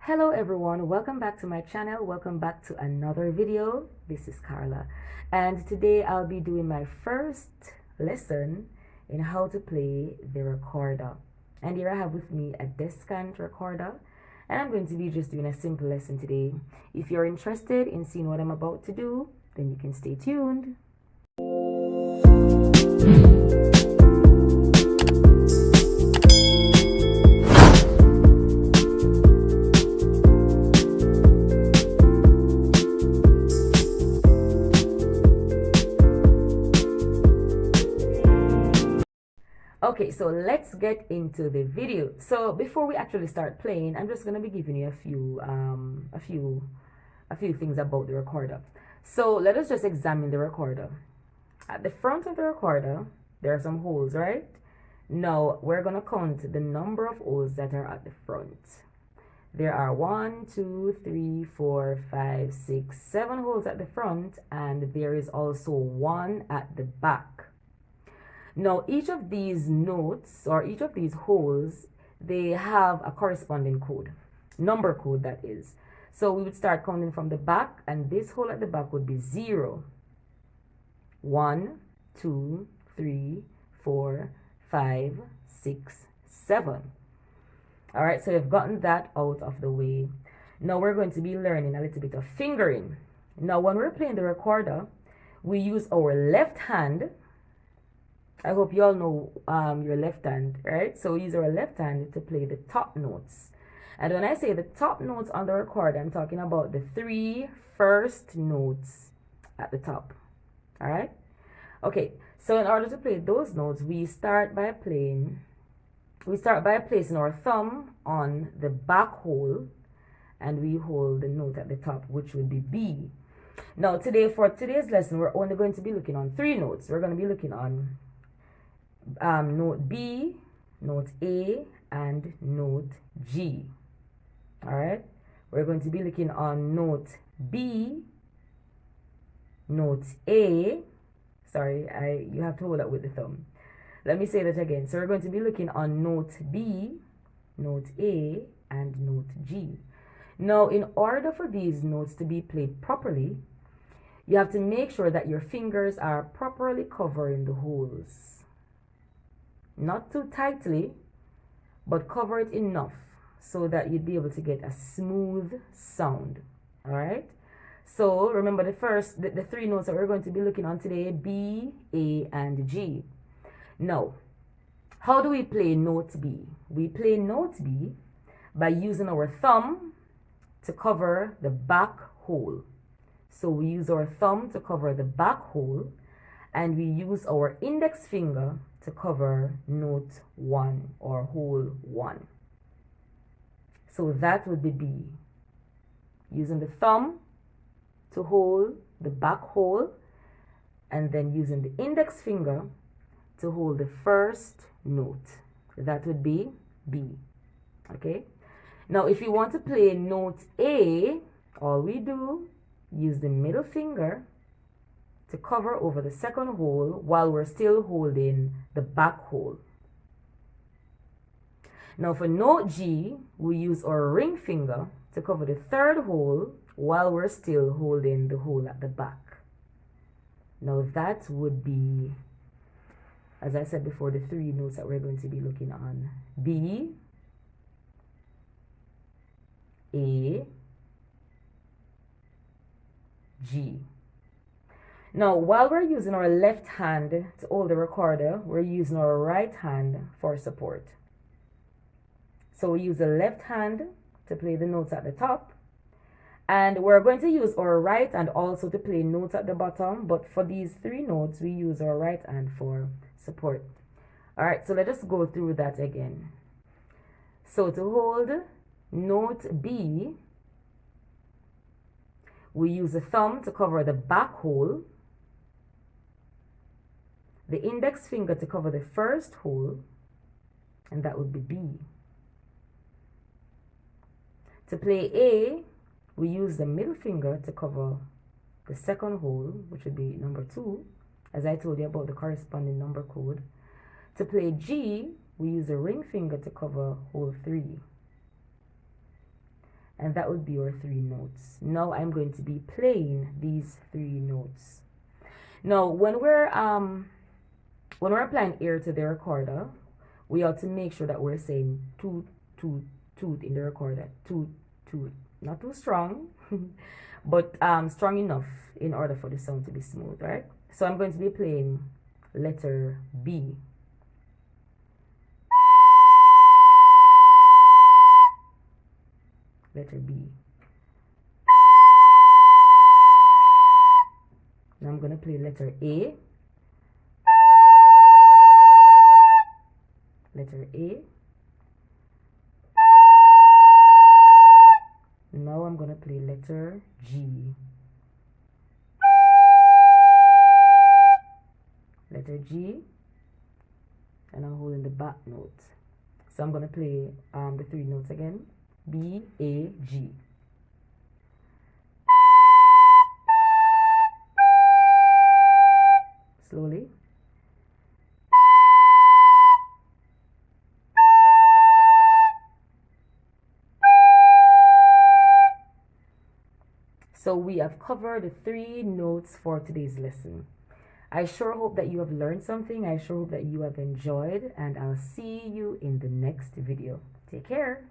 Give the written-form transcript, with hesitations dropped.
Hello everyone, welcome back to my channel. Welcome back to another video. This is Carla, and today I'll be doing my first lesson in how to play the recorder. And here I have with me a descant recorder, and I'm going to be just doing a simple lesson today. If you're interested in seeing what I'm about to do, then you can stay tuned. Okay, so let's get into the video. So before we actually start playing, I'm just gonna be giving you a few things about the recorder. So let us just examine the recorder. At the front of the recorder, there are some holes, right? Now we're gonna count the number of holes that are at the front. There are 1, 2, 3, 4, 5, 6, 7 holes at the front, and there is also one at the back. Now, each of these notes or each of these holes, they have a corresponding code, number code that is. So we would start counting from the back, and this hole at the back would be 0, 1, 2, 3, 4, 5, 6, 7. All right, so we've gotten that out of the way. Now we're going to be learning a little bit of fingering. Now, when we're playing the recorder, we use our left hand. I hope you all know your left hand, right? So we use our left hand to play the top notes. And when I say the top notes on the recorder, I'm talking about the 3 first notes at the top. All right? Okay, so in order to play those notes, we start by placing our thumb on the back hole, and we hold the note at the top, which would be B. Now, for today's lesson, we're only going to be looking on 3 notes. We're going to be looking on note B, note A, and note G. All right, we're going to be looking on note B, note A. Sorry, you have to hold up with the thumb. Let me say that again. So we're going to be looking on note B, note A, and note G. Now, in order for these notes to be played properly, you have to make sure that your fingers are properly covering the holes. Not too tightly, but cover it enough so that you'd be able to get a smooth sound. All right. So remember the 3 notes that we're going to be looking on today: B, A, and G. Now, how do we play note B? We play note B by using our thumb to cover the back hole. So we use our thumb to cover the back hole, and we use our index finger to cover note 1 or hole 1. So that would be B. Using the thumb to hold the back hole, and then using the index finger to hold the first note. That would be B. Okay? Now, if you want to play note A, all we do, use the middle finger to cover over the second hole while we're still holding the back hole. Now for note G, we use our ring finger to cover the third hole while we're still holding the hole at the back. Now that would be, as I said before, the 3 notes that we're going to be looking on: B, A, G. Now, while we're using our left hand to hold the recorder, we're using our right hand for support. So we use the left hand to play the notes at the top, and we're going to use our right hand also to play notes at the bottom, but for these 3 notes, we use our right hand for support. All right, so let us go through that again. So to hold note B, we use the thumb to cover the back hole, the index finger to cover the first hole, and that would be B. To play A, we use the middle finger to cover the second hole, which would be number 2, as I told you about the corresponding number code. To play G, we use the ring finger to cover hole 3. and that would be your 3 notes. Now I'm going to be playing these 3 notes. Now when we're applying air to the recorder, we ought to make sure that we're saying toot, toot, toot in the recorder. Toot, toot. Not too strong, but strong enough in order for the sound to be smooth, right? So I'm going to be playing letter B. Letter B. Now I'm going to play letter A. Letter A. Now I'm going to play letter G. Letter G. And I'm holding the back note. So I'm going to play the 3 notes again. B, A, G. Slowly. So we have covered the 3 notes for today's lesson. I sure hope that you have learned something. I sure hope that you have enjoyed, and I'll see you in the next video. Take care.